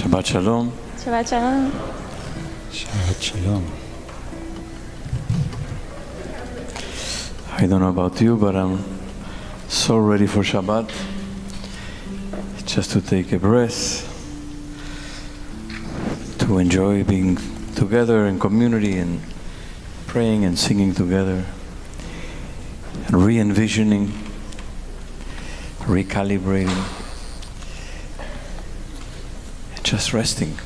Shabbat Shalom. Shabbat Shalom. Shabbat Shalom. I don't know about you, but I'm so ready for Shabbat. Just to take a breath, to enjoy being together in community and praying and singing together and re-envisioning, recalibrating, and just resting.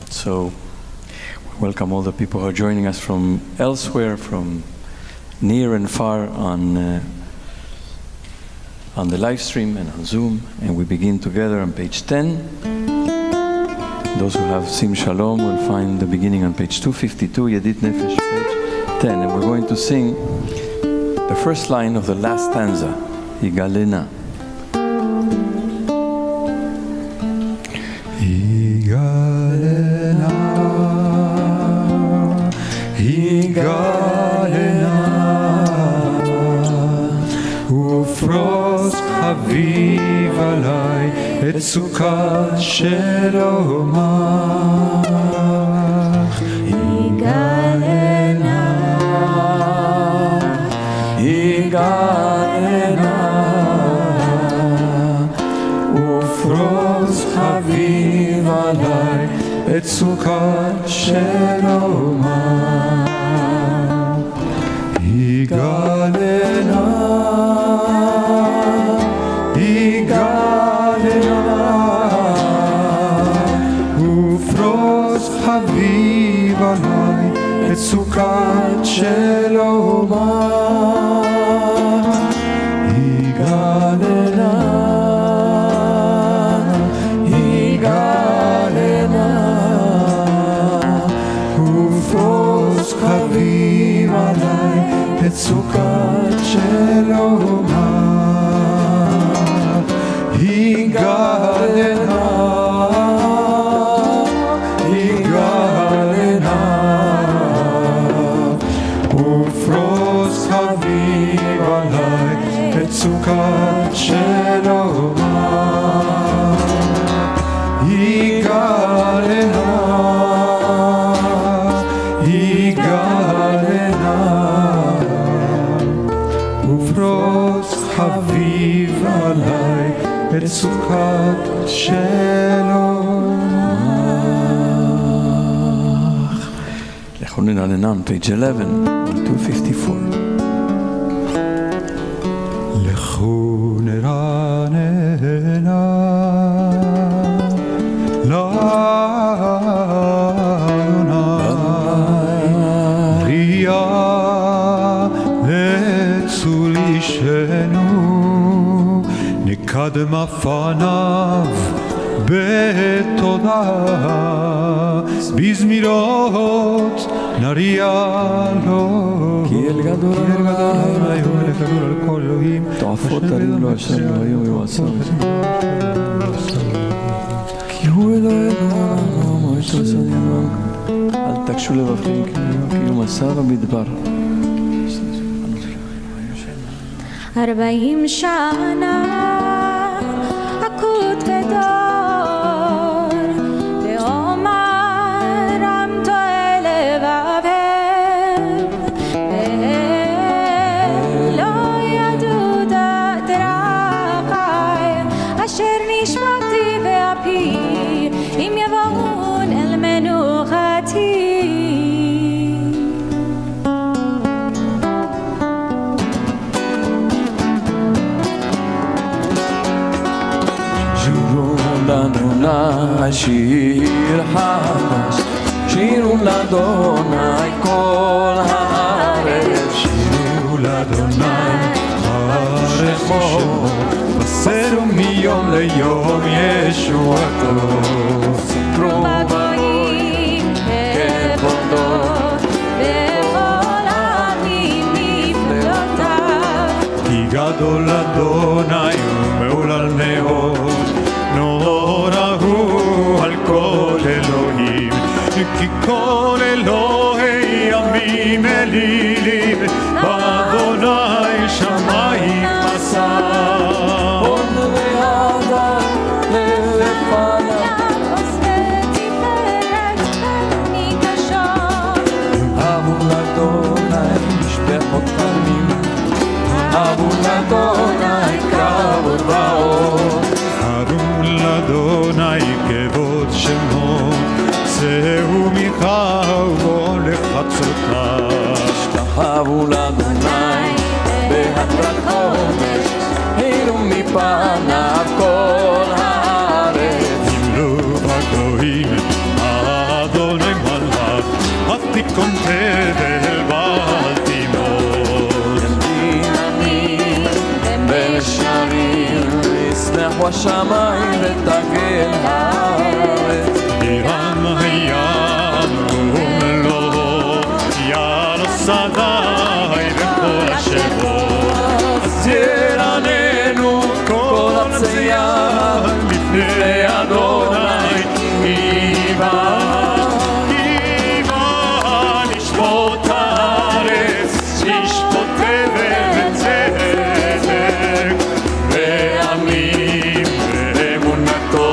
So welcome all the people who are joining us from elsewhere, from near and far on the live stream and on Zoom, and we begin together on page 10. Those who have Sim Shalom will find the beginning on page 252, Yedit Nefesh, page 10, and we're going to sing the first line of the last stanza, Yigalena. Yigalena, Yigalena, ופרוס חביב עליי את סוכת שלומך. Yigalena, Yigalena, ופרוס חביב עליי את סוכת שלומך. Yigalena, ופרוס חביב עליי את סוכת שלומך. יגאלנה, יגאלנה, ופרוס חביב עליי את סוכת שלומך. יגאלנה, יגאלנה, ופרוס חביב עליי את סוכת שלומך. יגאלנה, יגאלנה, ופרוס חביב עליי את סוכת שלומך. לכו נרננה on page 11, 254. לכו נרננה לאדוני בריאה לצול אישנו נקדם פניו בתודה בזמירות נריע לו כי אל גדול היום מלך גדול על כל אלוהים תועפות תרים לו אשר לא היו יועצו כי הוא אלוהינו מועצו סדינו אל תקשו לבבכם כי הוא מסע במדבר 40 שנה אקוט גדול בעומר רמתו אל לבבם ולא ידעו דרכי אשר נשמתי באפי אם יבואון אל מנוחתי לאדוני שיר חדש, שירו לאדוני כל הארץ, שירו לאדוני הרחמו, בסרו מיום ליום ישועתו. ספרו בגויים כבודו, בכל העמים נפלאותיו. כי גדול אדוני ומהולל מאוד, נורא הוא על כל אלוהים, כי כל אלוהי ימים אלילים, באדוני שמיים עשה. עוד ואדם לפניו לאדוני כבוד ועוד. הרו לאדוני כבוד שמו, שאו מיכה ובוא לחצותיו. השתחוו לאדוני בהדרת קודש, הרו מפניו כל הארץ. ימלאו הגויים אדוני מלך, התיקון תבל בל תימול. ינדיני בשערים, ישמחו השמיים ותגל הארץ. ירם הים ומלואו, יעל שדי וכל אשר אז ירננו כל הצייה לפני אדוני, איבה לשפוט הארץ, לשפוט תבל וצדק, ועמים באמונתו.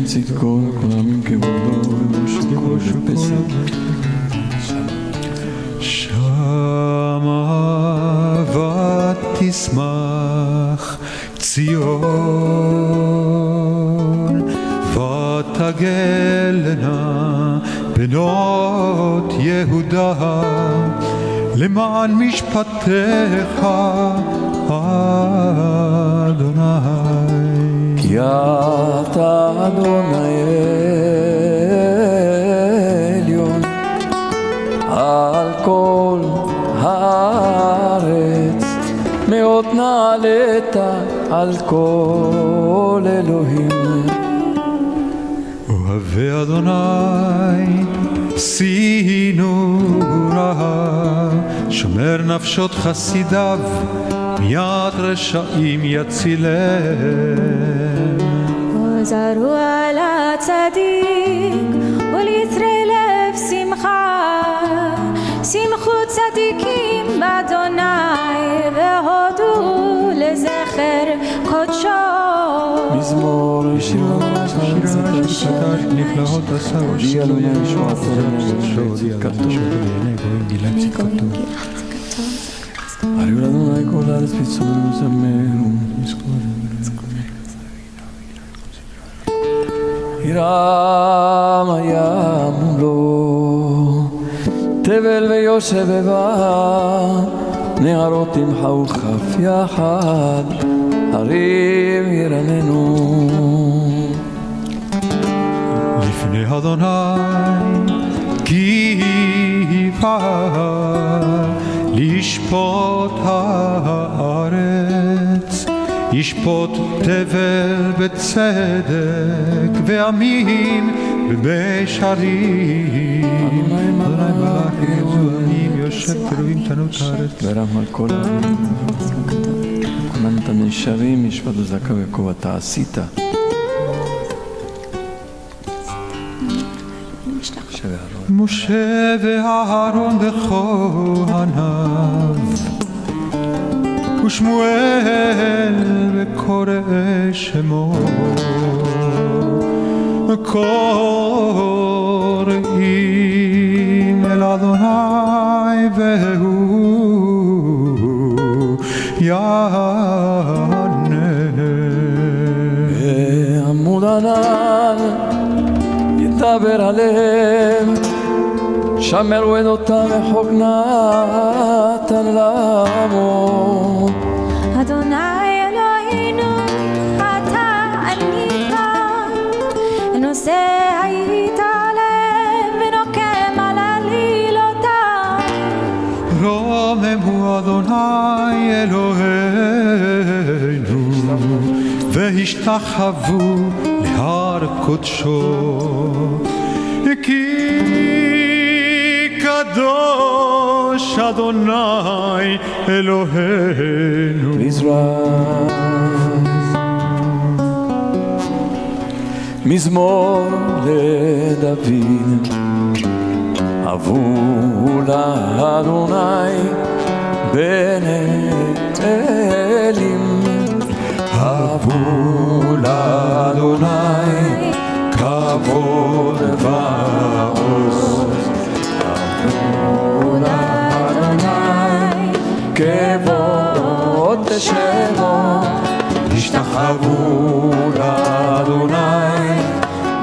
צדקו כל העמים כבודו ובראשו פסק. שמה ותשמח ציון ותגלנה בנות יהודה למען משפטך אדוני. כי אתה אדוני עליון על כל הארץ, מאוד נעלית על כל אלוהים. אוהבי אדוני סינורה, שומר נפשות חסידיו, מיד רשעים יצילם. זרו על הצדיק וליצרי לב שמחה, שמחו צדיקים באדוני והודו לזכר קודשו. מזמור שיר נפלאות עשה הודיע לו ישועתו וצדקתו. הריעו לאדוני כל הארץ פיצו וזמרו. ירם הים לו תבל ויושבבה, נהרות ימחאו כף יחד, הרים ירננו. לפני אדוני גיבה לשפוט הארץ, ישפוט תבל בצדק ועמים ובשערים. אדוני מלך ירושלים יושב קרובים תנות הארץ. ורם על כל העמים, כוננת נשרים משפט וזכה וכה אתה עשית. משה ואהרון בכהניו, ושמואל וקורא שמו, קוראים אל אדוני והוא יענה. בעמוד ענן ידבר עליהם, שמרו עדותם וחוק נתן לעמו. והשתחוו להר קודשו. כי קדוש אדוני אלוהינו. Please rise. מזמור לדוד, אבו לאדוני בני אלים. אבו לאדוני כבוד ועוז. אבו לאדוני כבוד שמו. השתחוו לאדוני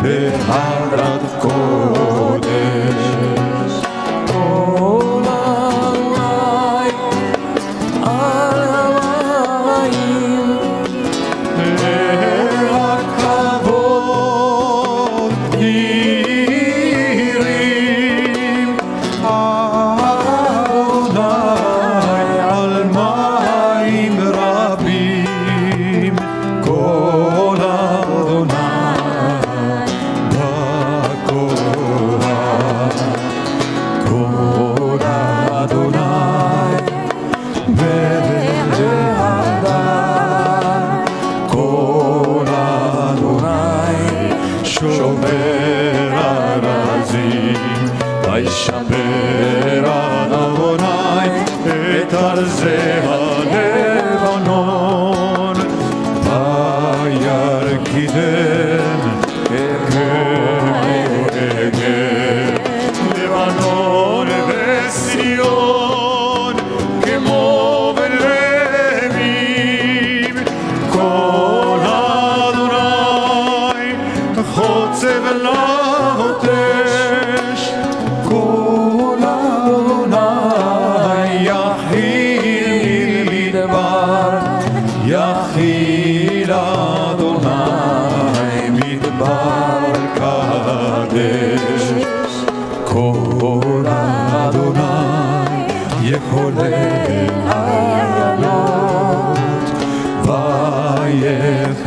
בהדרת קודש.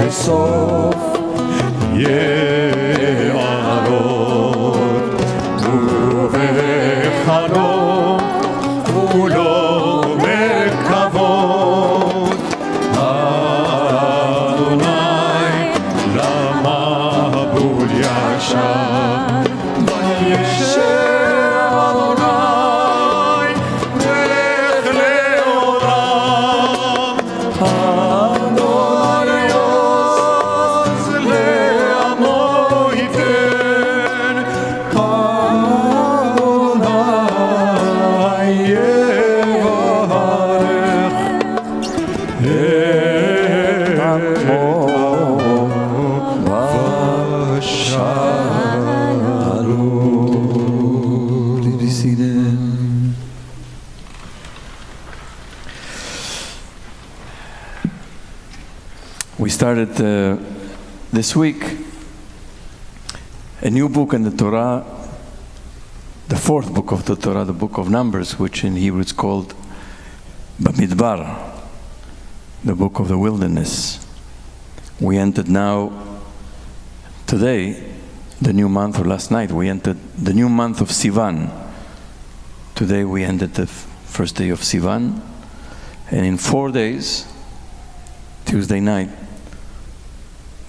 סוף יערות ובחלום כולו בכבוד. אדוני למבול ישר וישב אדוני מלך לעולם. We started this week a new book in the Torah, the fourth book of the Torah, the book of Numbers, which in Hebrew is called Bamidbar, the book of the wilderness. We entered now, today, the new month, or last night, we entered the new month of Sivan. Today we ended the first day of Sivan, and in 4 days, Tuesday night,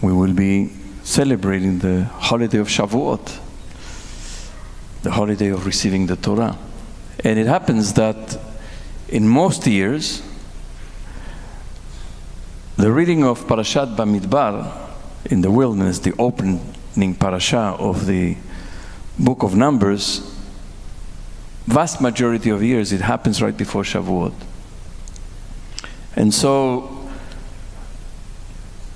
we will be celebrating the holiday of Shavuot, the holiday of receiving the Torah. And it happens that in most years, the reading of Parashat Bamidbar in the wilderness, the opening parasha of the book of Numbers, vast majority of years it happens right before Shavuot. And so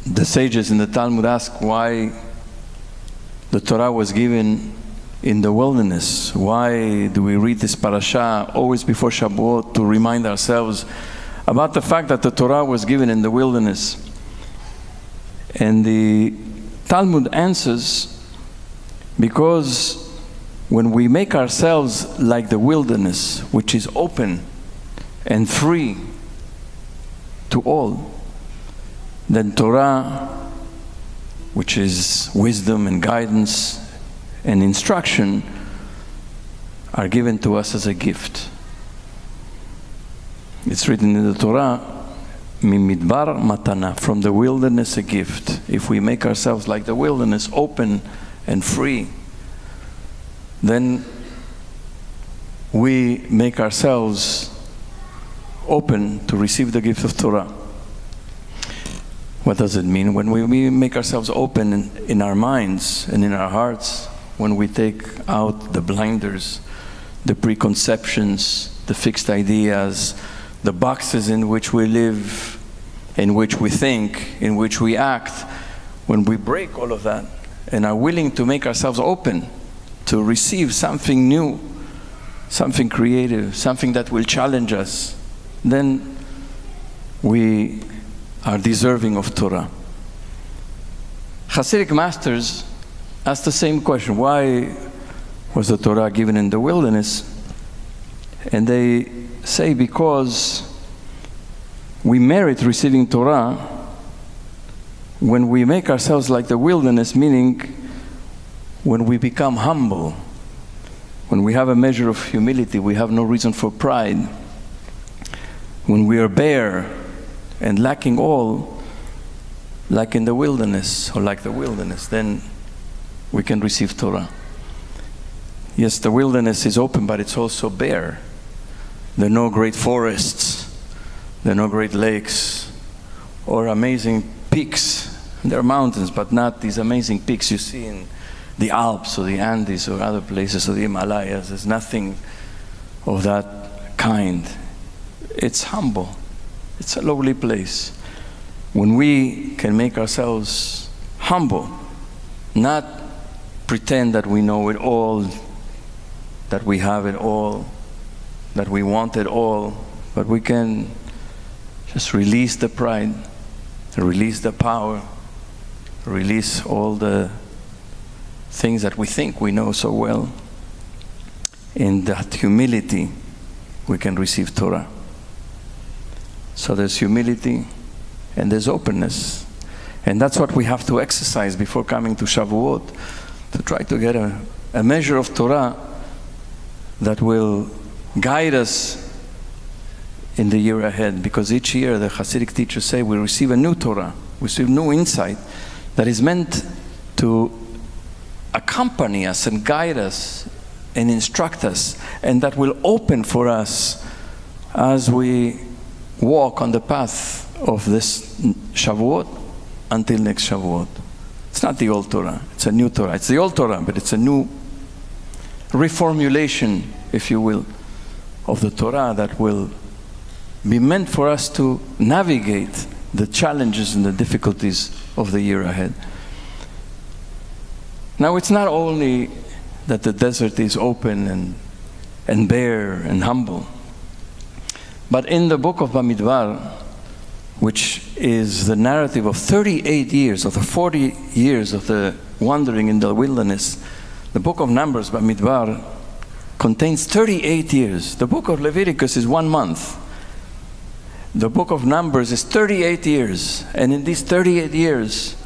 the sages in the Talmud ask why the Torah was given in the wilderness. Why do we read this parasha always before Shavuot to remind ourselves about the fact that the Torah was given in the wilderness? And the Talmud answers, because when we make ourselves like the wilderness, which is open and free to all, then Torah, which is wisdom and guidance and instruction, are given to us as a gift. It's written in the Torah, Mimidbar matana, from the wilderness a gift. If we make ourselves like the wilderness, open and free, then we make ourselves open to receive the gift of Torah. What does it mean? When we make ourselves open in our minds and in our hearts, when we take out the blinders, the preconceptions, the fixed ideas, the boxes in which we live, in which we think, in which we act, when we break all of that and are willing to make ourselves open to receive something new, something creative, something that will challenge us, then we are deserving of Torah. Hasidic masters ask the same question: why was the Torah given in the wilderness? And they say because we merit receiving Torah when we make ourselves like the wilderness, meaning when we become humble, when we have a measure of humility, we have no reason for pride. When we are bare and lacking all, like in the wilderness, or like the wilderness, then we can receive Torah. Yes, the wilderness is open, but it's also bare. There are no great forests, there are no great lakes, or amazing peaks. There are mountains, but not these amazing peaks you see in the Alps or the Andes or other places, or the Himalayas. There's nothing of that kind. It's humble. It's a lowly place. When we can make ourselves humble, not pretend that we know it all, that we have it all, that we want it all, but we can just release the pride, release the power, release all the things that we think we know so well. In that humility, we can receive Torah. So there's humility and there's openness. And that's what we have to exercise before coming to Shavuot, to try to get a measure of Torah that will guide us in the year ahead. Because each year, the Hasidic teachers say, we receive a new Torah, we receive new insight that is meant to accompany us and guide us and instruct us, and that will open for us as we walk on the path of this Shavuot until next Shavuot. It's not the old Torah, it's a new Torah. It's the old Torah, but it's a new reformulation, if you will, of the Torah that will be meant for us to navigate the challenges and the difficulties of the year ahead. Now, it's not only that the desert is open and bare and humble, but in the book of Bamidbar, which is the narrative of 38 years, of the 40 years of the wandering in the wilderness, the book of Numbers, Bamidbar, contains 38 years. The book of Leviticus is 1 month. The book of Numbers is 38 years. And in these 38 years,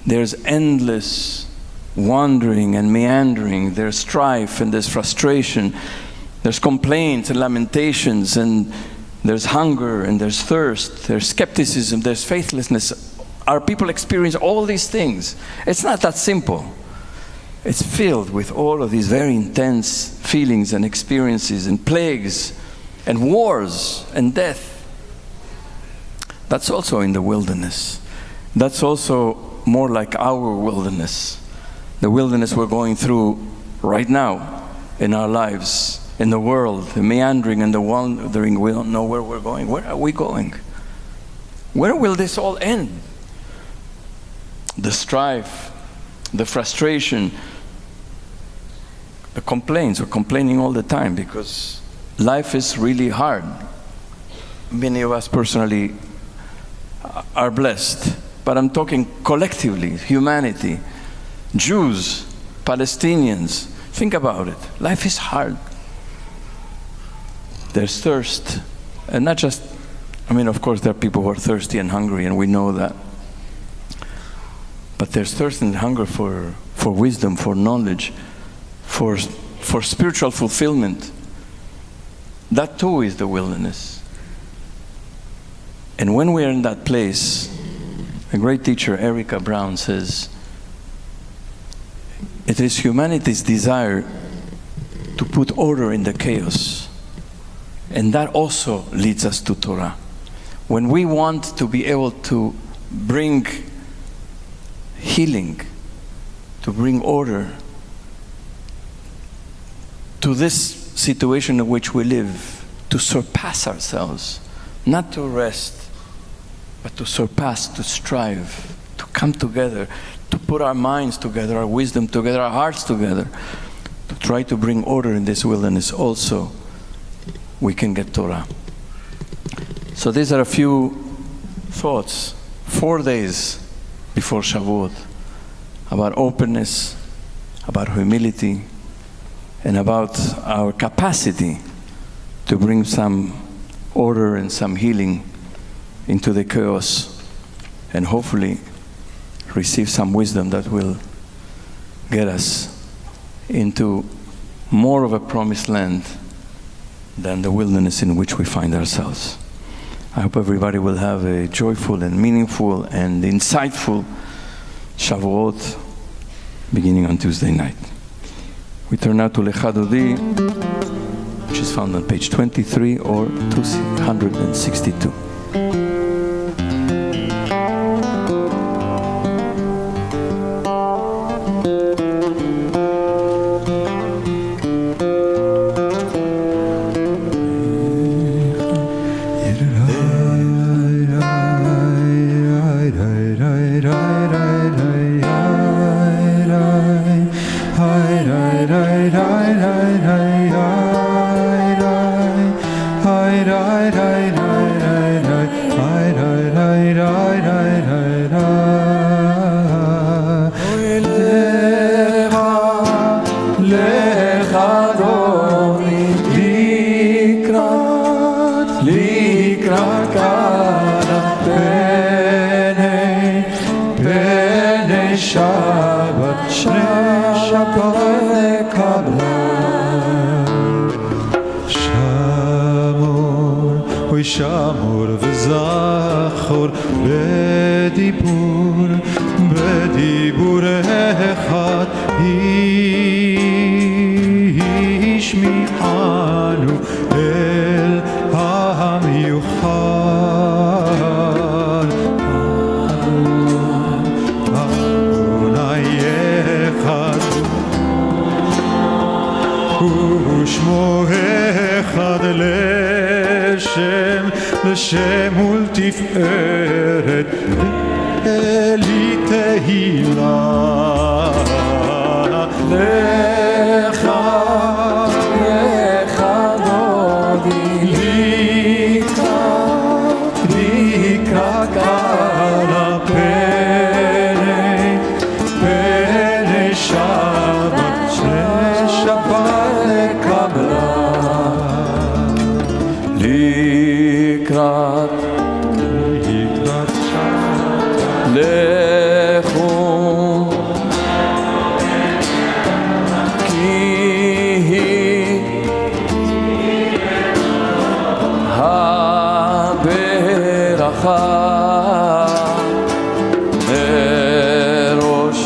there's endless wandering and meandering. There's strife and there's frustration. There's complaints and lamentations, and there's hunger and there's thirst. There's skepticism, there's faithlessness. Our people experience all these things. It's not that simple. It's filled with all of these very intense feelings and experiences and plagues and wars and death. That's also in the wilderness. That's also more like our wilderness. The wilderness we're going through right now in our lives, in the world, the meandering and the wandering. We don't know where we're going. Where are we going? Where will this all end? The strife, the frustration, the complaints. We're complaining all the time because life is really hard. Many of us personally are blessed, but I'm talking collectively, humanity, Jews, Palestinians. Think about it. Life is hard. There's thirst, and not just I mean, of course, there are people who are thirsty and hungry, and we know that. But there's thirst and hunger for wisdom, for knowledge, for spiritual fulfillment. That too is the wilderness. And when we are in that place, a great teacher, Erica Brown, says, it is humanity's desire to put order in the chaos. And that also leads us to Torah. When we want to be able to bring healing, to bring order to this situation in which we live, to surpass ourselves, not to rest, but to surpass, to strive, to come together, to put our minds together, our wisdom together, our hearts together, to try to bring order in this wilderness also, we can get Torah. So these are a few thoughts, 4 days before Shavuot, about openness, about humility, and about our capacity to bring some order and some healing into the chaos, and hopefully receive some wisdom that will get us into more of a promised land than the wilderness in which we find ourselves. I hope everybody will have a joyful and meaningful and insightful Shavuot beginning on Tuesday night. We turn now to Lecha Dodi, which is found on page 23 or 262. שמור וזכור בדיבור אחד השמיענו אל המיוחד אדוני אחד ושמו אחד לשם ולתפארת אלי תהילה לך דודי לקראת על פני שבת לקבלה לקראת לכו כי הברכה מראש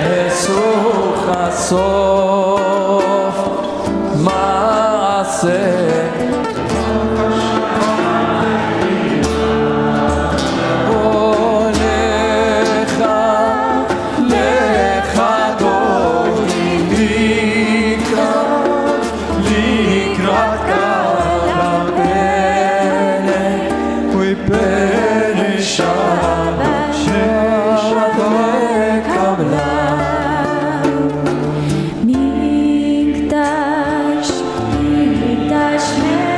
נשוא חשוף מעשה מקדש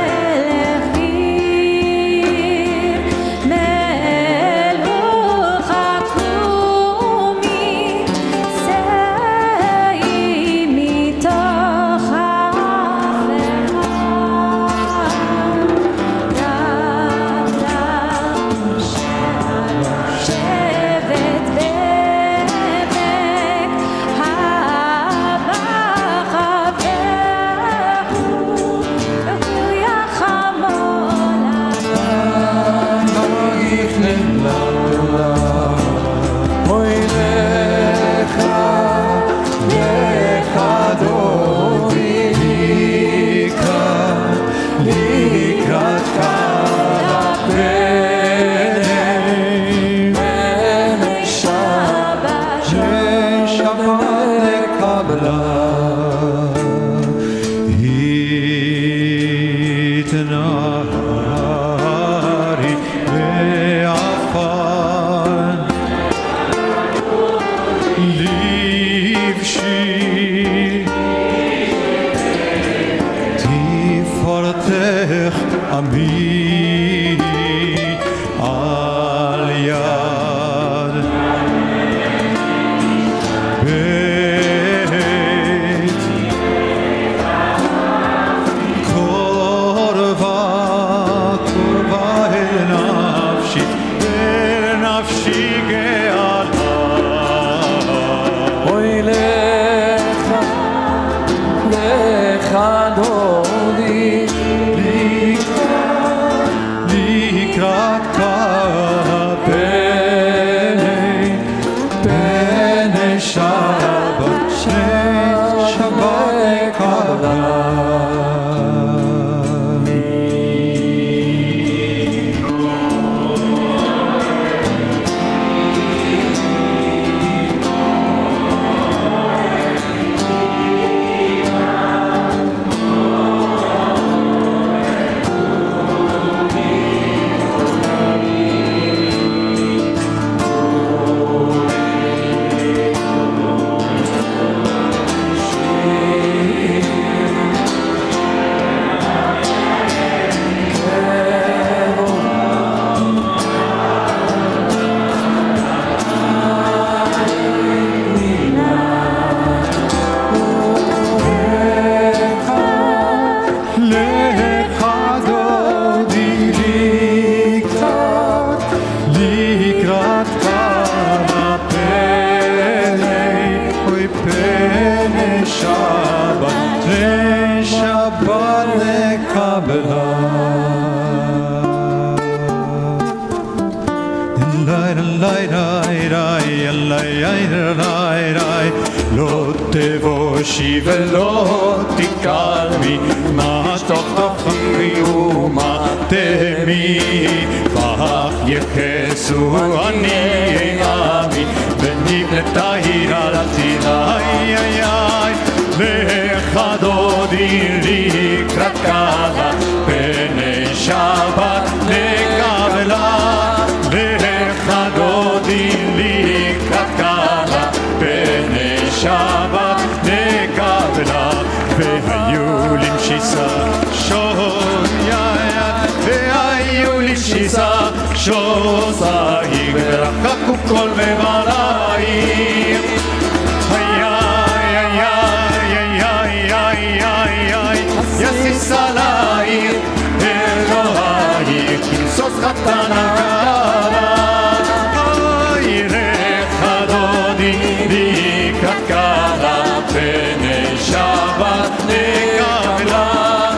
נהרי ועפר לבשי תפארתך עמי על יד בית קורבה אל נפשי גאלה אוי לך דודי לקראת פני שבת לא תבושי ולא תקלמי מה תוכי ומתמי ואך יחסו אני עמי ונבנתה הירדתי לך דודי לקראת קלה פני שבת נקבלה לך דודי לקראת קלה פני שבת נקבלה והיו למשיסה שור יד והיו למשיסה שור זהיר ורחקו כל מבלעים יסיס עלייך אלוהי כמסוס חתן הקלה לך דודי לקראת קלה פני שבת נקבלה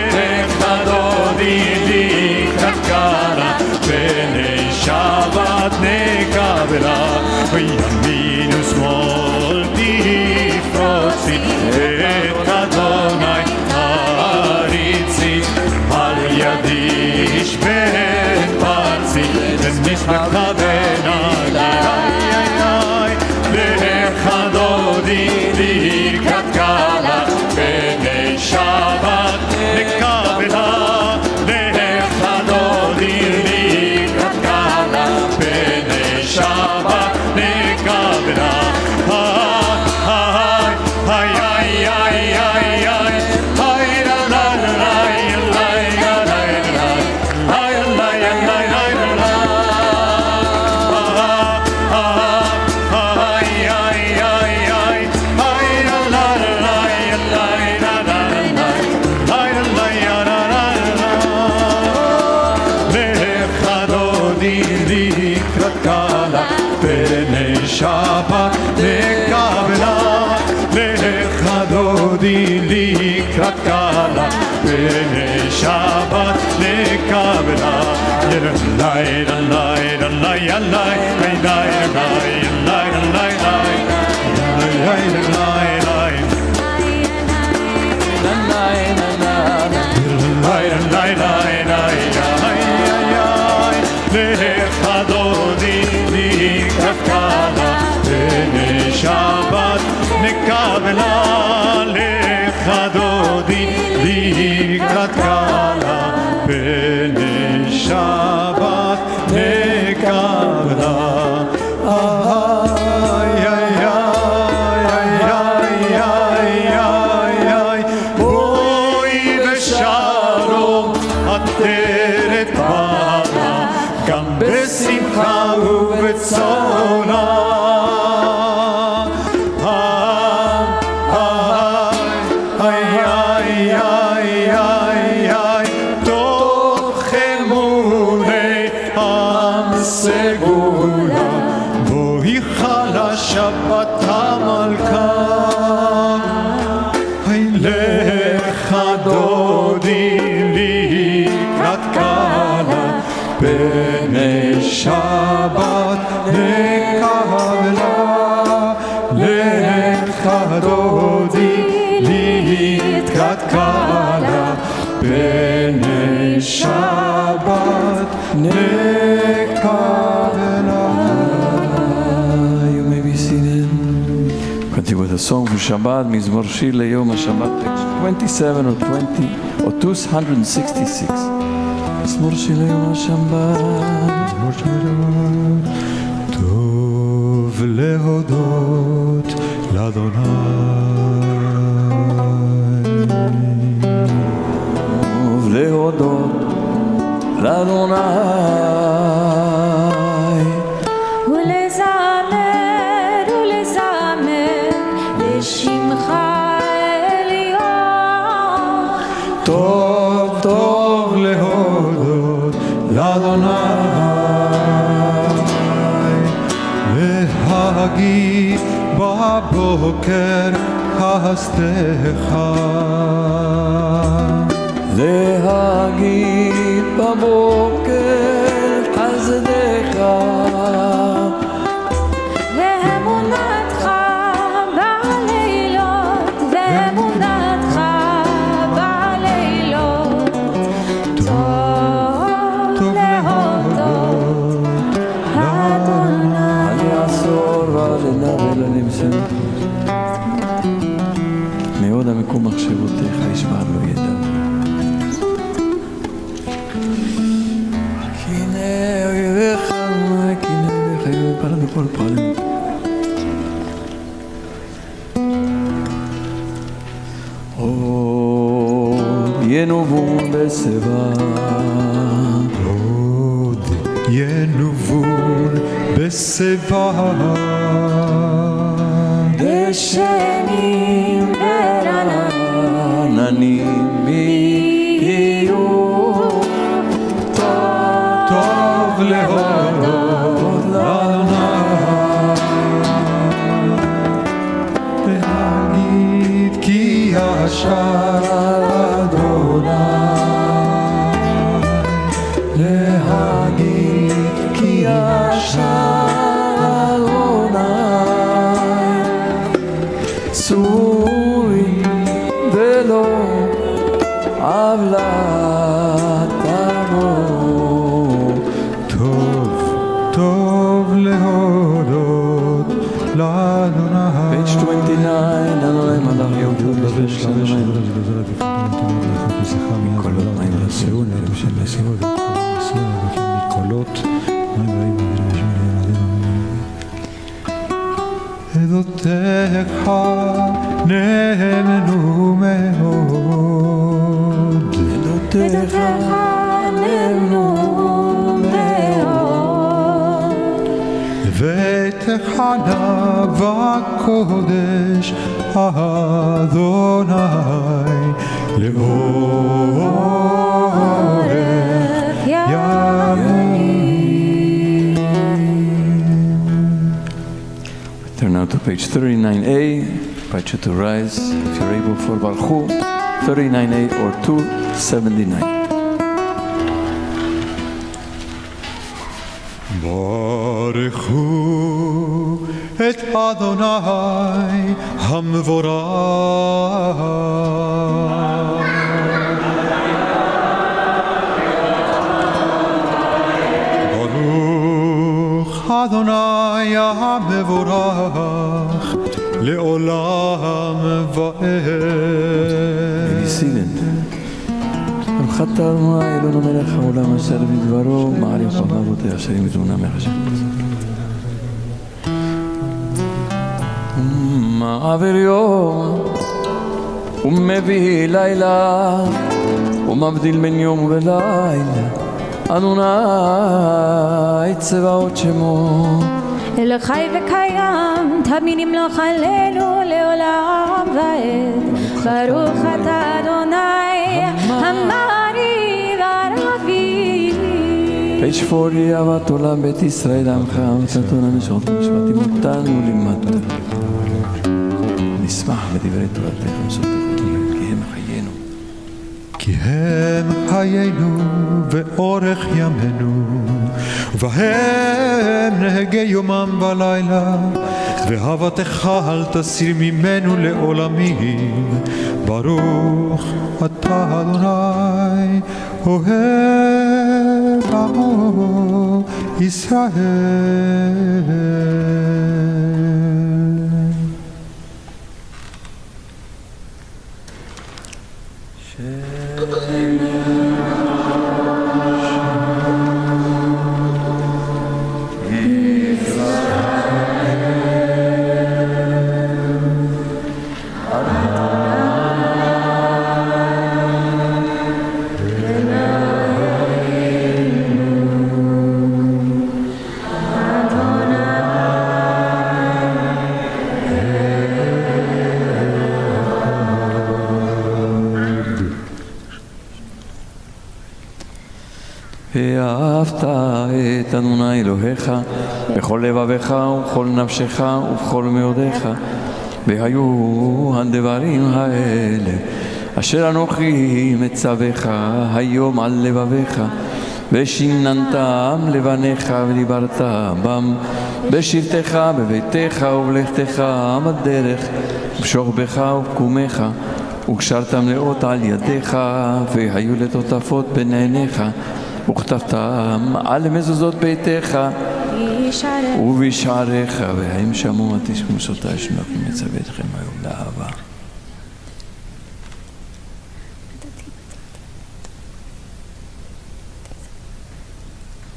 לך דודי לקראת קלה פני שבת נקבלה וימין ושמאל תפרוצי את אדוני על ידי ישבת פרצי ונשמחה בעיניי לך דודי לקראת קלה פני שבת נקבלה לך דודי לקראת קלה פני שבת נקבלה שבת נקבלה לך דודי לקראת קלה פני שבת נקבלה לך דודי לקראת קלה פני שבת נקבלה לך דודי לקראת קלה ורצונה תוך אמוני סגולה בואי חלה שבת המלכה לך דודי לקראת קלה בני שבת לקבלה לך דודי לקראת קלה בני שבת לקבלה. You may be seated. Continue with a song for Shabbat, מזמור שיר ליום השבת, page 27 or 266. מזמור שיר ליום השבת. טוב להודות לאדוני. טוב להודות לאדוני. טוב טוב להודות לאדוני להגיד בבוקר חסדך להגיד בבוקר חסדך ואמונתך בלילות ואמונתך בלילות טוב להודות לאדוני. אני אעשור ולנבל אני מסיים מאוד המקום מחשבותיך ישמע לא ידע כנה אויביך כנה אויביך פעלה בכל פעלה עוד ינובון בשיבה עוד ינובון בשיבה דשנים ברעננים יהיו טוב להודות לאדוני להגיד כי ישר אדוני להגיד כי ישר סורי ולא עוולת עמו טוב טוב להודות לאדוני. page 29 אדוני מלך יום טוב בשביל מקולות מים לסיון מקולות מים עדותיך נאמנו מאוד עדותיך נאמנו מאוד ותחנה בקודש אדוני לאורך ימים. Turn now to page 39a. invite you to rise if you're able for Baruch 39a or 279. ברכו את אדוני המבורך ברוך אדוני המבורך לעולם ועד. Be seated. ברוך אתה אדוני אלוהינו מלך העולם אשר בדברו מעריך אהבותיה אשר ימתונה מחשב. מעביר יום ומביא לילה ומבדיל בין יום ולילה אדוני צבאות שמו. אל חי וקיים, תמיד ימלוך עלינו לעולם ועד. ברוך אתה אדוני, המעריב הרבי. פייג' 40, אהבת עולם בית ישראל עמך, וצאתו לנשרות ומשפטים אותנו לימדו. נשמח בדברי תורתך ומשפטך אותנו, כי הם חיינו. כי הם חיינו ואורך ימינו, ובהם נהגי יומם ולילה, ואהבתך אל תסיר ממנו לעולמים. ברוך אתה אדוני אוהב עמו ישראל. ואהבת את אדוני אלוהיך בכל לבביך ובכל נפשך ובכל מאודיך. והיו הדברים האלה אשר אנוכי מצווך היום על לבביך, ושיננתם לבניך ודיברת בם בשבתך בביתך ובלכתך בדרך ובשוכבך ובקומך, וקשרתם לאות על ידיך, והיו לטוטפות בין עיניך, וכתבתם על מזוזות ביתך ובשעריך, והם שמעו התשמעותי שאנוכי מצווה אתכם היום לאהבה.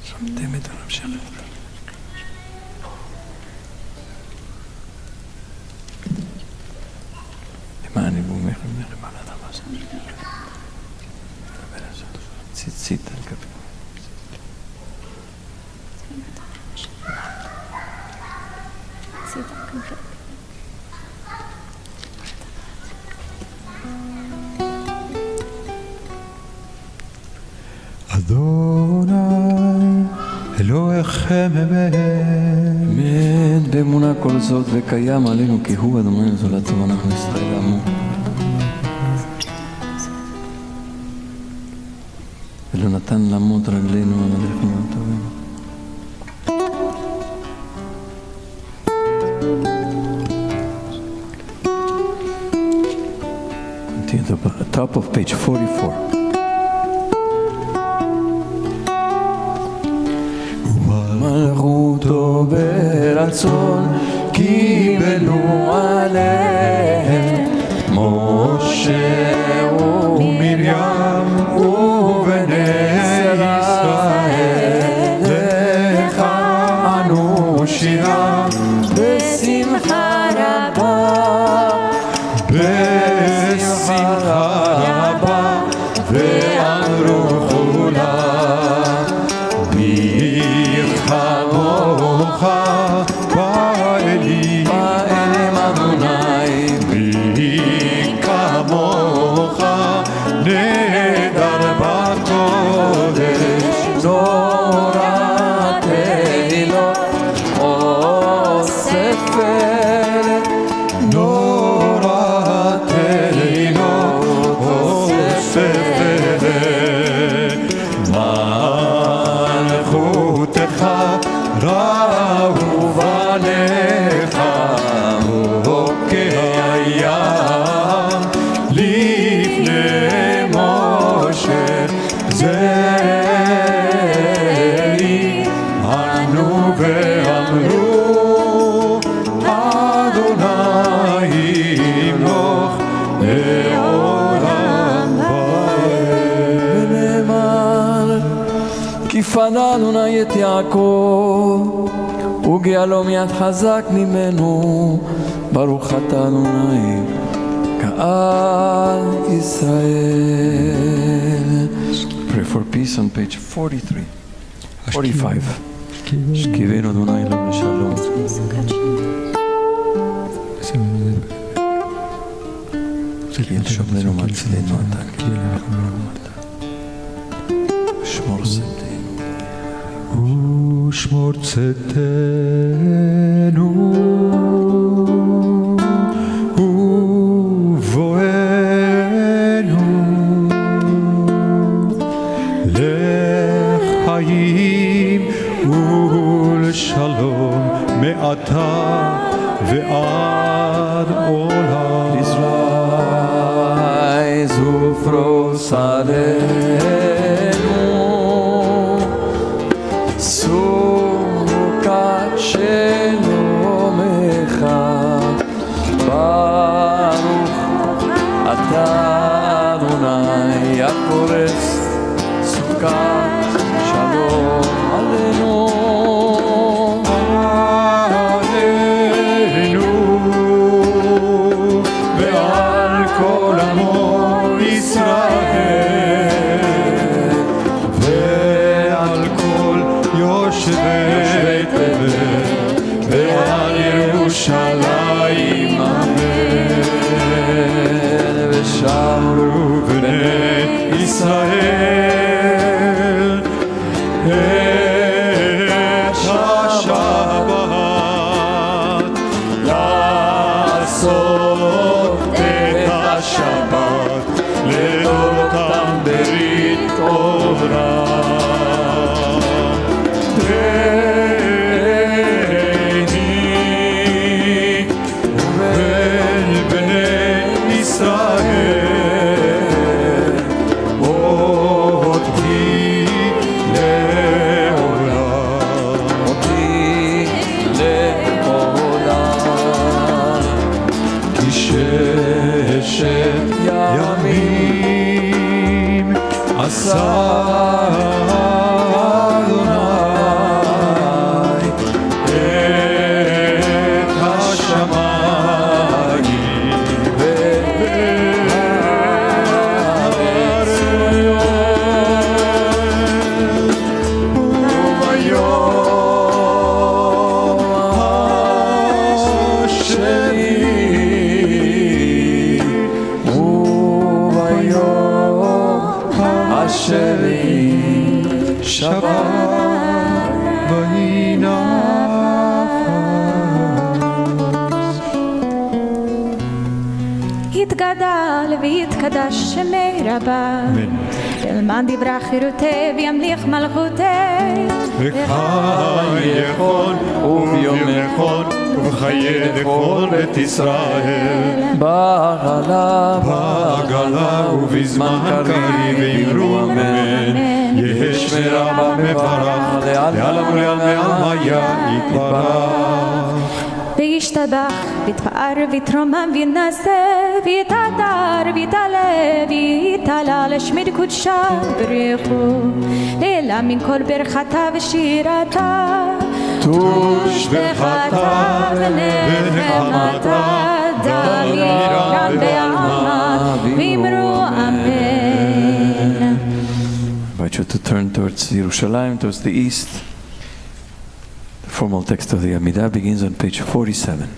שמתם את העולם שלכם. למען יבומך ומלכם על האדם הזה. ציצית על גבי. אדוני אלוהיכם אמת באמונה כל זאת וקיים עלינו, כי הוא אדוני זולת צבא אנחנו ישראל עמו. ולא נתן לעמוד רגלינו על הדרכים הטובים. Continue to the top of page 44. מלכותו ברצון קיבלו עליהם משה ומרים ובני ישראל, לך אנו שירה בשמחה רבה, בשמחה רבה, ואמרו כולם כמוך באלים אדוני, מי כמוך נדר בקודש, תורת אלוהים או ספר, תורת אלוהים או ספר, מלכותך ראו בניך הים לפני משה, זרי ענו ואמרו אדוני ימלוך לעולם ועד. ונאמר כי פדה אדוני את יעקב וגאלו מיד חזק ממנו, ברוך אתה אדוני קהל ישראל. Pray for peace this on page 43, 45. Shkivenu Adonai Eloheinu Shalom. כי אל שומרנו מצלנו אתה, כי אל רחמנו אתה. שמור צאתנו. ושמור צאתנו ובואנו לחיים ולשלום מעתה ועד עולם. Rise ופרוסדנו סוכת שלומך ברוך אתה אדוני הפורס סוכת שלום עלינו ועל כל עמו ישראל ועל כל יושבי תבל ועל ירושלים אמן. ושרו בני ישראל את השבת לעשות את השבת לאותם ברית תורה. בני ובין בני ישראל אותי לעולם. אותי לעולם כי ששת ימים עשה אדוני את השמיים והארץ וביום השני השני שבת וינפש. יתגדל ויתקדש שמי רבה ילמד דברי חירותי וימליך מלכותי בחייכון וביום נכון ובחיי כל בית ישראל בעגלה ובזמן קריב ואמרו אמן. יש מרבה מברך לעלם ולעלמיה יתברך. וישתבח ויתפאר ויתרומם וינשא ויתהדר ויתעלה ויתעלה לשמי קודשה בריחו לעילה מן כל ברכתה ושירתה תושבחתה ונחמתה דמירה בעלמה ואמרו אמן. I invite you to turn towards Yerushalayim, towards the east. The formal text of the Amidah begins on page 47.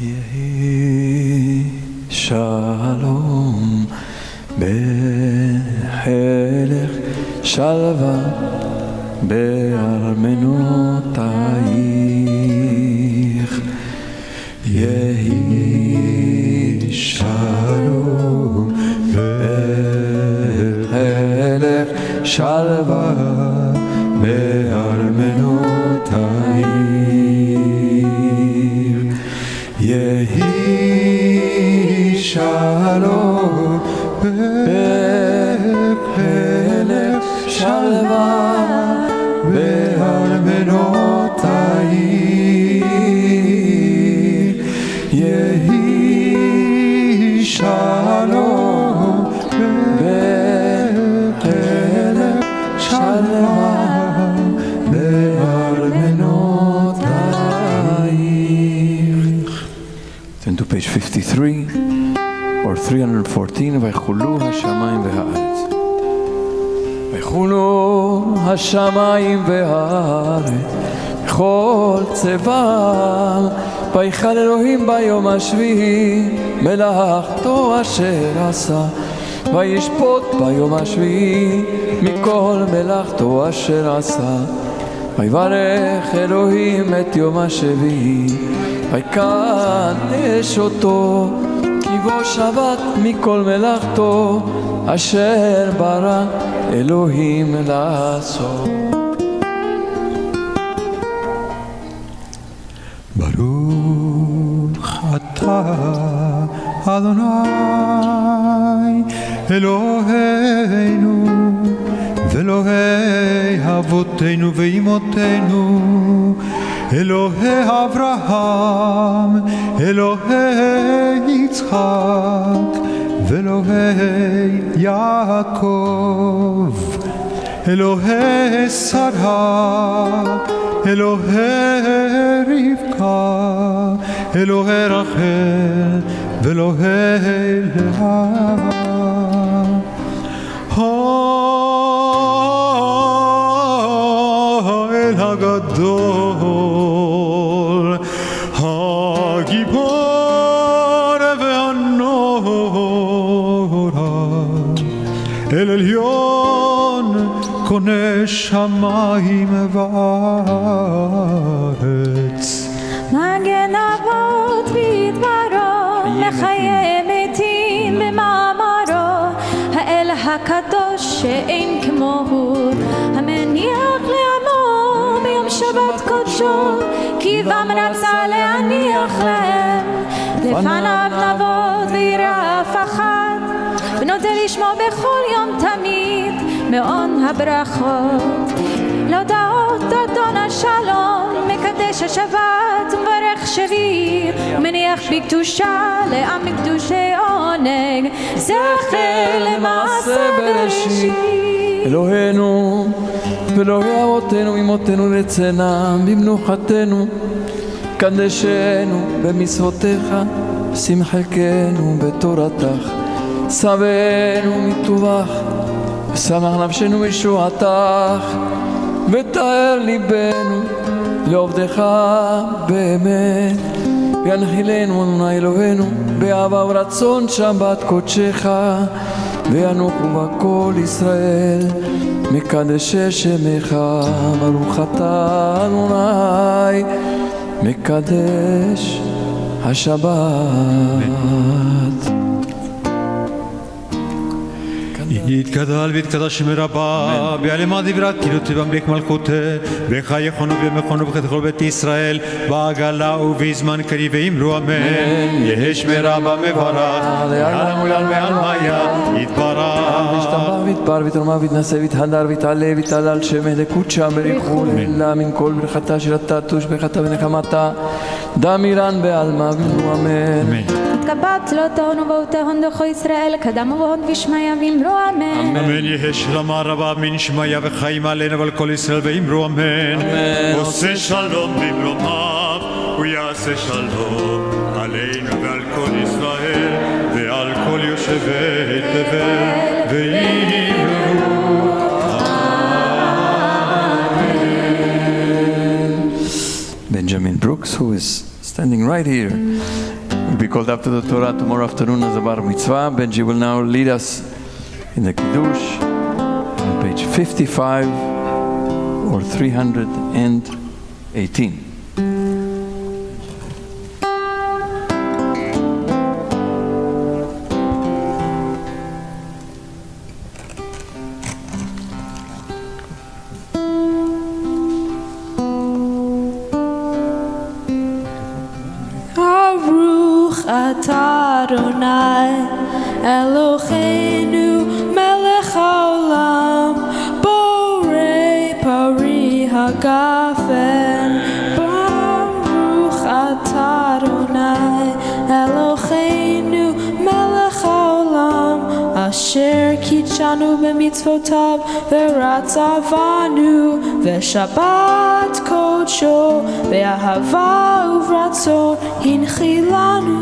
יהי שלום בחלך שלווה בארמנותייך. יהי שלום בחלך שלווה בארמנותייך. יהי שלום בחלך שלווה בארמנותייך. יהי שלום בחלק שלווה בארמנותייך. Turn to page 53 or 314. ויחולו השמיים והארץ. ויחולו השמיים והארץ כל צבאם. ויחל אלוהים ביום השביעי מלאכתו אשר עשה. וישפוט ביום השביעי מכל מלאכתו אשר עשה. ויברך אלוהים את יום השביעי ויקדש אותו, כי בו שבת מכל מלאכתו אשר ברא אלוהים לעשות. ברוך אתה אדוני אלוהינו ואלוהי אבותינו ואימותינו, אלוהי אברהם, אלוהי יצחק ואלוהי יעקב, אלוהי שרה, אלוהי רבקה, אלוהי רחל ואלוהי לאה. האל הגדול, הגיבור והנורא, אל עליון קונה שמיים וארץ. מגן אבות בדברו, מחיה מתים במאמרו, האל הקדוש שאין כמוהו, המניח לעמו ביום שבת קודשו, כי בם רצה להניח להם, לפניו נעבוד ויראה אף אחד, ונודה לשמוע בכל יום תמיד מעון הברכות. להודעות אדון השלום, מקדש השבת ומברך שביעי, ומניח בקדושה לעם מקדושי עונג, זכר למעשה בראשית. אלוהינו ואלוהי אבותינו ואימותינו רצנם במנוחתנו, קדשנו במצוותיך, שים חלקנו בתורתך, שבענו מטובך, ושמח נפשנו משועתך, ותאר ליבנו לעובדך באמת. וינחילנו אדוני אלוהינו באהבה ורצון שבת קודשך, וינוחו בכל ישראל מקדשי שמך. ברוך אתה אדוני מקדש השבת. יתגדל ויתקדש שם רבה, בעלמא דברת כאילו תבמליך מלכותה, וחייכונו וימכונו וככל בית ישראל, בעגלה ובזמן קריב ואמרו אמן. יהי שמרה במברך, לעלם ולעלמי עלמיה, יתברך. וישתבח ויתפאר ויתרומם ויתנשא ויתהדר ויתעלה ויתהלל שמך לקודשא בריחו לעילא מן כל ברכתה שירתה תושבחתה ונחמתה דמירן בעלמא ואמרו אמן. התקבלת לא תהון ובאותהון דחו ישראל, קדם ובהון ושמיה ואמרו אמן. אמן. יהי שלמה רבה מן שמיה וחיים עלינו ועל כל ישראל ואמרו אמן. עושה שלום במרומיו ויעשה שלום עלינו ועל כל ישראל ועל כל יושבי תבל ואמרו Benjamin Brooks, who is standing right here. Will be called up to the Torah tomorrow afternoon as a bar mitzvah. Benji will now lead us in the Kiddush on page 55 or 318. Adonai Eloheinu melech haolam borei pari hagafen Baruch atah Adonai Eloheinu melech haolam asher kitshanu b'mitzvotav v'ratzavanu v'shabbat kodsho v'ahava uvratzon hinchilanu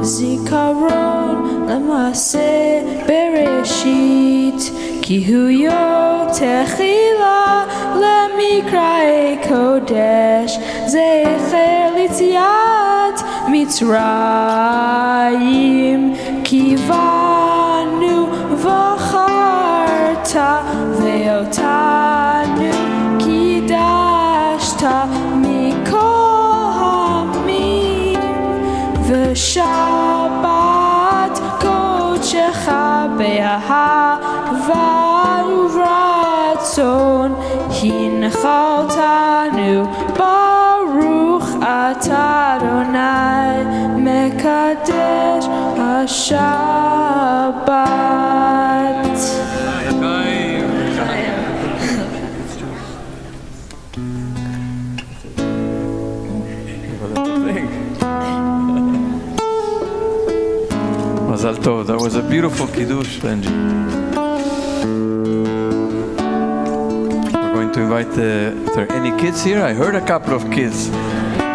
Zikaron l'maseh bereshit ki hu yotechila lemikrae kodesh zecher litziat mitzrayim kivanu v'charta ve'otanu kidashta mikol hamim v'shabbat kodshecha be'ahava uvratzon hinchaltanu baruch atah Adonai mekadesh hashabbat. Mazal tov. That was a beautiful kiddush, Benji. We're going to invite if there are any kids here. I heard a couple of kids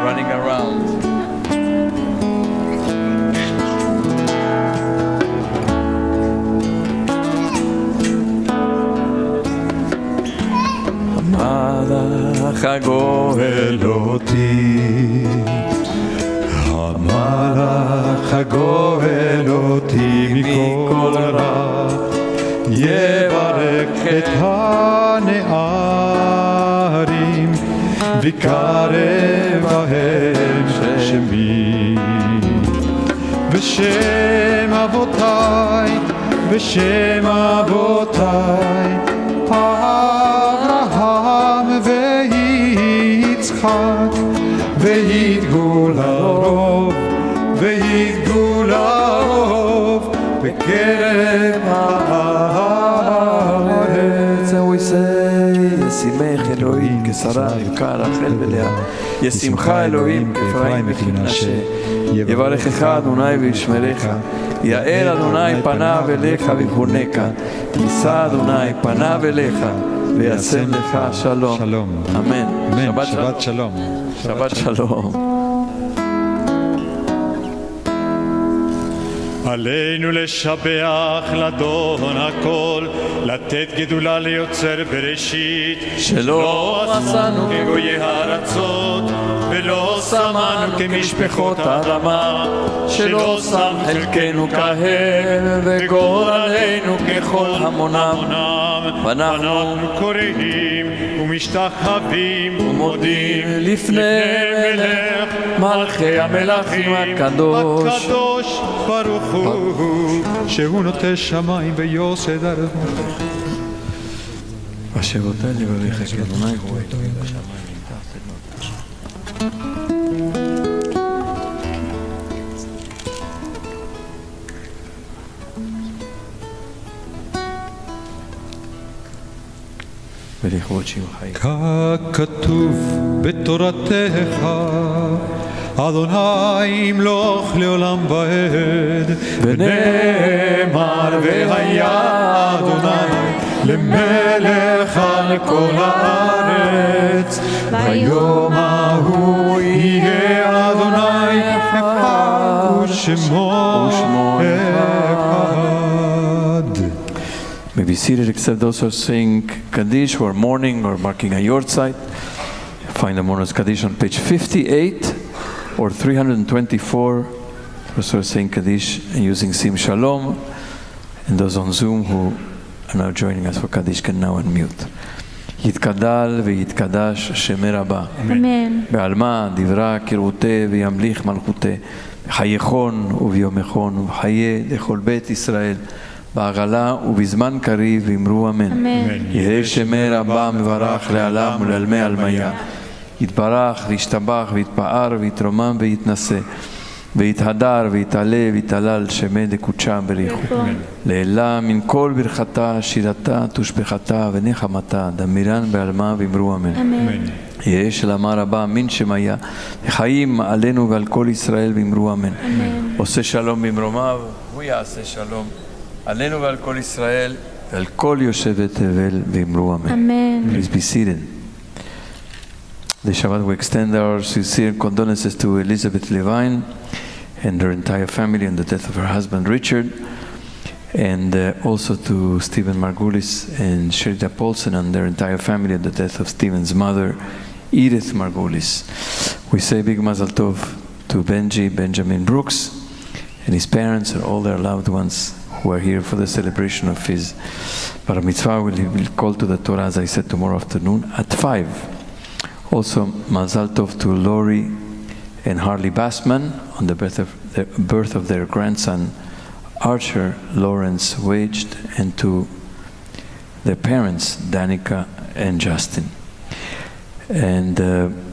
running around. Malach hagoel oti, המלאך הגואל אותי מכל רע, יברך את הנערים, ויקרב בהם שמי. בשם אבותיי, בשם אבותיי, אברהם ויצחק, ויתגו לרוב, ויתגו לרוב, בקרב הארץ. And we say, ישימך אלוהים כשרה יבקע רחל ולאה, ישימך אלוהים כאפרים וכמנשה, יברכך אדוני וישמרך, יאר אדוני פניו אליך ויחונקה, יישא אדוני פניו אליך וישם לך שלום. שלום. אמן. שבת שלום. שבת שלום. עלינו לשבח לדון הכל, לתת גדולה ליוצר בראשית, שלא עשנו כגויי הארצות, ולא שמנו כמשפחות האדמה, שלא שם חלקנו כהם וגורלנו ככל המונם, ואנחנו קוראים ומשתחווים ומודים לפני מלך מלכי המלכים הקדוש, ברוך הוא שהוא נוטה שמיים ויוסד ארץ. אשר אותה לברך את אדוני רואה אלוהים בשמיים מתחת אדמות. ולכבוד שמך. ככתוב בתורתך, אדוני ימלוך לעולם ועד, ונאמר והיה אדוני למלך על כל הארץ, ביום ההוא יהיה אדוני אחד ושמו אחד. May be seated except those who are saying Kaddish, who are mourning or marking a yortzeit. Find the mourner's Kaddish on page 58 or 324, Professor saying Kaddish and using Sim Shalom, and those on Zoom who are now joining us for Kaddish can now unmute. יתקדל ויתקדש שמי רבה. אמן. בעלמא דברה כרעותי וימליך מלכותי. בחייכון וביומכון ובחיי לכל בית ישראל. בעגלה ובזמן קריב אמרו אמן. אמן. יהא שמי רבה מברך לעלם ולעלמי עלמיה. יתברך וישתבח ויתפאר ויתרומם ויתנשא. ויתהדר ויתעלה ויתהלל שמי דקודשה בריחו. לעילה מן כל ברכתה, שירתה, תושבחתה ונחמתה, דמירן בעלמה ואמרו אמן. יהא שלמה רבה מן שמיה, חיים עלינו ועל כל ישראל ואמרו אמן. עושה שלום במרומיו, הוא יעשה שלום עלינו ועל כל ישראל ועל כל יושבי תבל ואמרו אמן. Please be seated. This Shabbat we extend our sincere condolences to Elizabeth Levine and her entire family on the death of her husband Richard, and also to Stephen Margulis and Sherida Paulson and their entire family on the death of Stephen's mother, Edith Margulis. We say big Mazal Tov to Benjamin Brooks, and his parents and all their loved ones who are here for the celebration of his Bar Mitzvah. He will call to the Torah, as I said, tomorrow afternoon at 5. Also, Mazal Tov to Lori and Harley Bassman on the birth of their grandson, Archer Lawrence Waged, and to their parents, Danica and Justin. And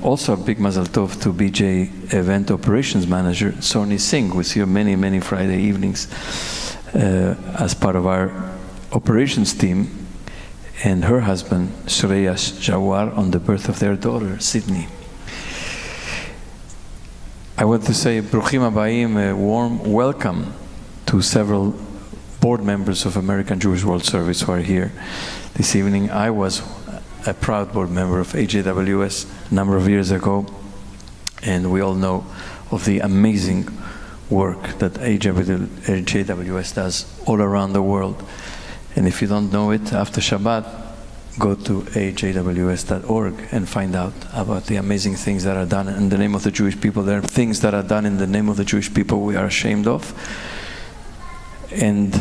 also a big Mazal Tov to BJ Event Operations Manager, Sony Singh, who is here many, many Friday evenings as part of our operations team, and her husband, Shreyas Jawar, on the birth of their daughter, Sydney. I want to say Bruchim Abayim, a warm welcome to several board members of American Jewish World Service who are here this evening. I was a proud board member of AJWS a number of years ago, and we all know of the amazing work that AJWS does all around the world. And if you don't know it, after Shabbat, go to ajws.org and find out about the amazing things that are done in the name of the Jewish people. There are things that are done in the name of the Jewish people we are ashamed of, and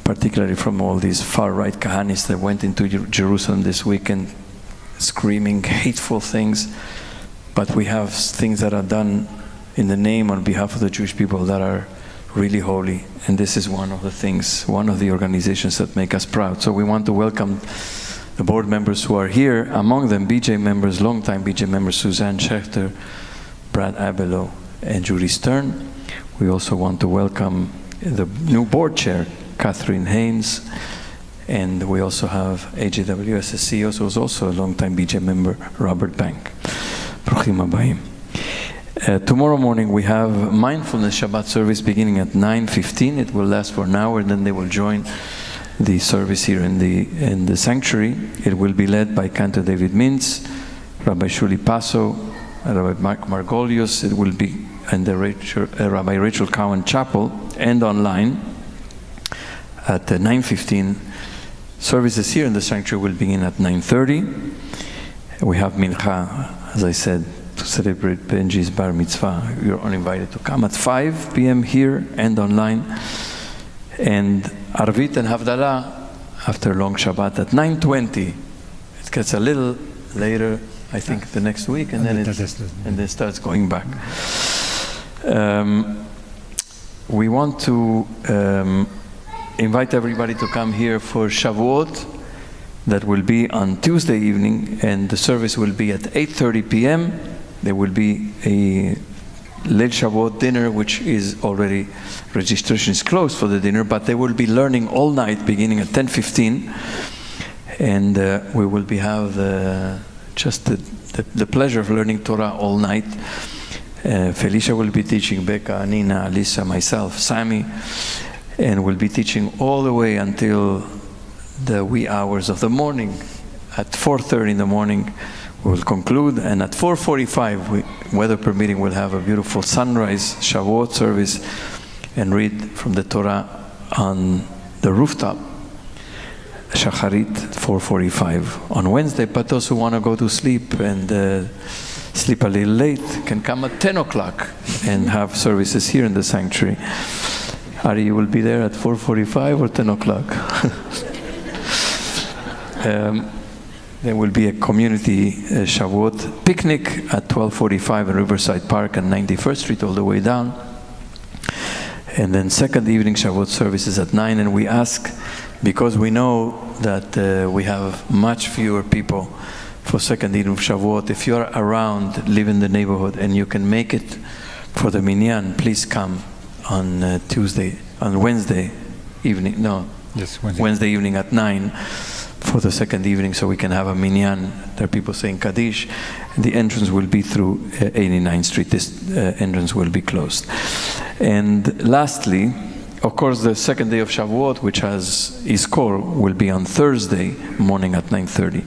particularly from all these far-right Kahanis that went into Jerusalem this weekend screaming hateful things. But we have things that are done in the name on behalf of the Jewish people that are really holy, and this is one of the things, one of the organizations that make us proud. So we want to welcome the board members who are here, among them BJ members, longtime BJ members Suzanne Schechter, Brad Abelo, and Judy Stern. We also want to welcome the new board chair, Catherine Haynes, and we also have AJWS CEO, who is also a longtime BJ member, Robert Bank. Bruchim Abayim. Tomorrow morning we have mindfulness Shabbat service beginning at 9:15. It will last for an hour, and then they will join the service here in the sanctuary. It will be led by Cantor David Mintz, Rabbi Shuli Paso, Rabbi Mark Margolius. It will be in the Rabbi Rachel Cowan Chapel and online at 9:15. Services here in the sanctuary will begin at 9:30. We have Mincha, as I said, to celebrate Benji's Bar Mitzvah. You're all invited to come at 5 p.m. here and online. And Arvit and Havdalah after long Shabbat at 9:20. It gets a little later, I think, the next week, and then it starts going back. We want to invite everybody to come here for Shavuot. That will be on Tuesday evening, and the service will be at 8:30 p.m. There will be a Leil Shavuot dinner, which is already, registration is closed for the dinner, but they will be learning all night beginning at 10:15, and we will be have just the pleasure of learning Torah all night. Felicia will be teaching, Becca, Anina, Alisa, myself, Sammy, and we'll be teaching all the way until the wee hours of the morning. At 4:30 in the morning we will conclude, and at 4:45, weather permitting, we'll have a beautiful sunrise Shavuot service and read from the Torah on the rooftop, Shacharit, 4:45 on Wednesday. But those who want to go to sleep and sleep a little late can come at 10 o'clock and have services here in the sanctuary. Ari, you will be there at 4:45 or 10 o'clock? There will be a community Shavuot picnic at 12:45 in Riverside Park and 91st Street all the way down. And then second evening Shavuot services at 9. And we ask, because we know that we have much fewer people for second evening of Shavuot, if you're around, live in the neighborhood, and you can make it for the minyan, please come on Wednesday evening. No, Yes, Wednesday evening at 9 for the second evening, so we can have a minyan. There are people saying Kaddish. The entrance will be through 89th Street. This entrance will be closed. And lastly, of course, the second day of Shavuot, which has Iskor, will be on Thursday morning at 9:30.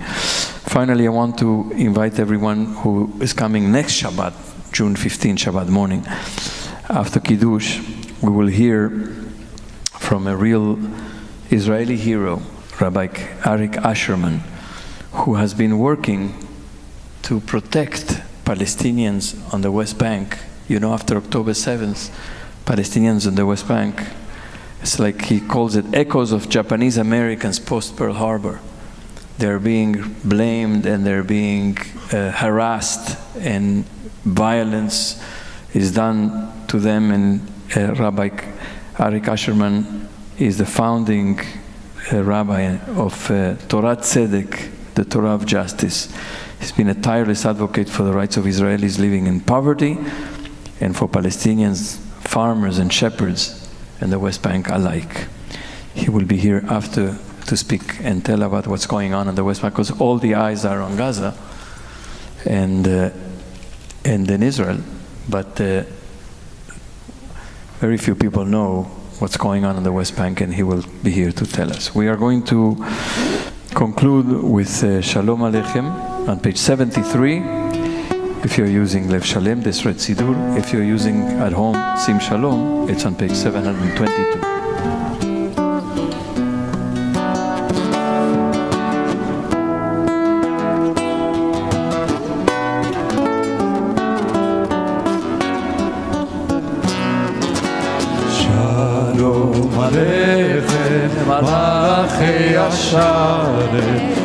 Finally, I want to invite everyone who is coming next Shabbat, June 15, Shabbat morning. After Kiddush, we will hear from a real Israeli hero, Rabbi Arik Asherman, who has been working to protect Palestinians on the West Bank. You know, after October 7th, Palestinians on the West Bank, it's like he calls it echoes of Japanese Americans post-Pearl Harbor. They're being blamed and they're being harassed, and violence is done to them. And Rabbi Arik Asherman is the founding rabbi of Torah Tzedek, the Torah of Justice. He's been a tireless advocate for the rights of Israelis living in poverty and for Palestinians, farmers and shepherds in the West Bank alike. He will be here after to speak and tell about what's going on in the West Bank, because all the eyes are on Gaza and in Israel, but very few people know what's going on in the West Bank, and he will be here to tell us. We are going to conclude with Shalom Aleichem on page 73. If you're using Lev Shalem, this Red Sidur. If you're using at home Sim Shalom, it's on page 722. מלאכי השרת,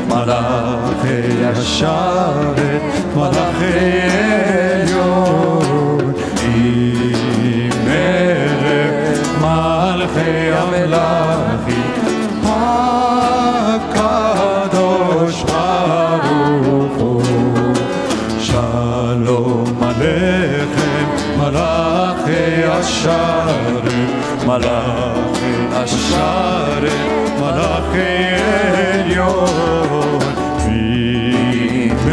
מלאכי השרת, מלאכי עליון, היא מלך מלכי המלכים, הקדוש ברוך הוא. שלום עליכם, מלאכי השרת, מלאכי השרת, מלאכי עליון,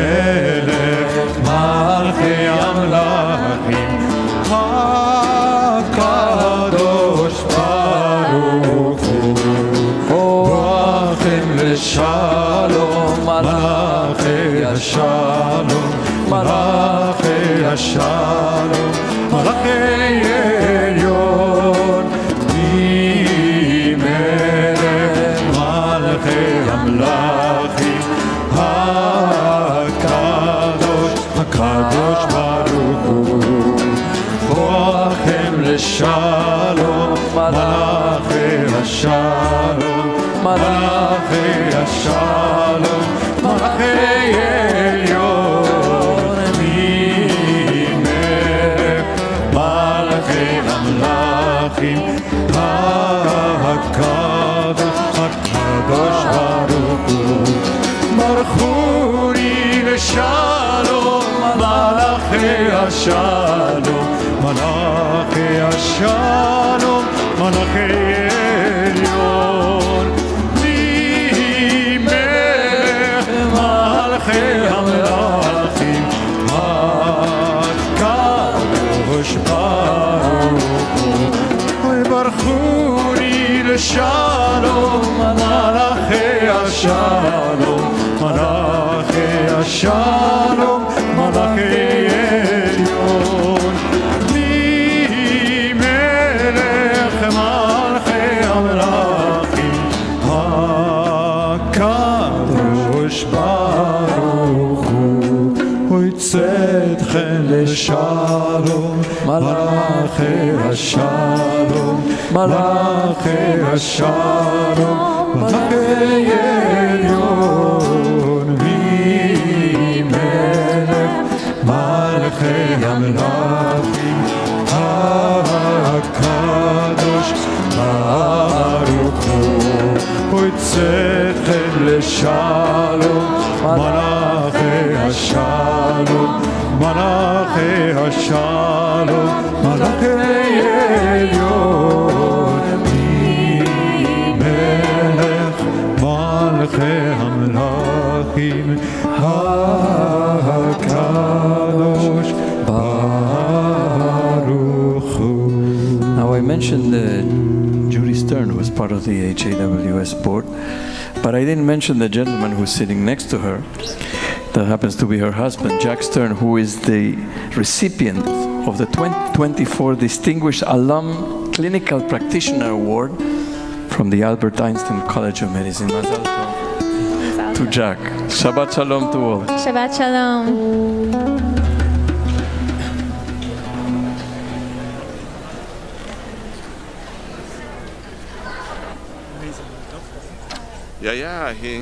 מלך מלכי המלכים, הקדוש ברוך הוא. בואכם לשלום, מלאכי השלום, מלאכי השלום, מלאכי עליון, המלכים, הקדוש ברוך הוא. בואכם לשלום, מלאכי השלום, מלאכי השלום, מלאכי עליון, ממלך מלכי המלכים, הקדוש ברוך הוא. ברכוני לשלום, מלאכי השלום, מלאכי השלום, מלאכי עליון, ממלך מלכי המלכים, הקדוש ברוך הוא. ברכוני לשלום, מלאכי השלום, מלאכי השלום, מלאכי עליון, ממלך מלכי המלכים, הקדוש ברוך הוא. אוי צדק וצאתכם לשלום, מלאכי השלום, מלאכי השלום, מלאכי עליון ממלך, מלאכי המלאכים הקדוש ברוך הוא. וצאתכם לשלום, מלאכי השלום, מלאכי השלום, מלאכי עליון ממלך, מלאכי המלאכים הקדוש ברוך הוא. Now I mentioned Judy Stern, who was part of the HAWS board, but I didn't mention the gentleman who's sitting next to her. That happens to be her husband, Jack Stern, who is the recipient of the 2024 Distinguished Alum Clinical Practitioner Award from the Albert Einstein College of Medicine. Mazal tov to Jack. Shabbat Shalom to all. Shabbat Shalom. Ja, he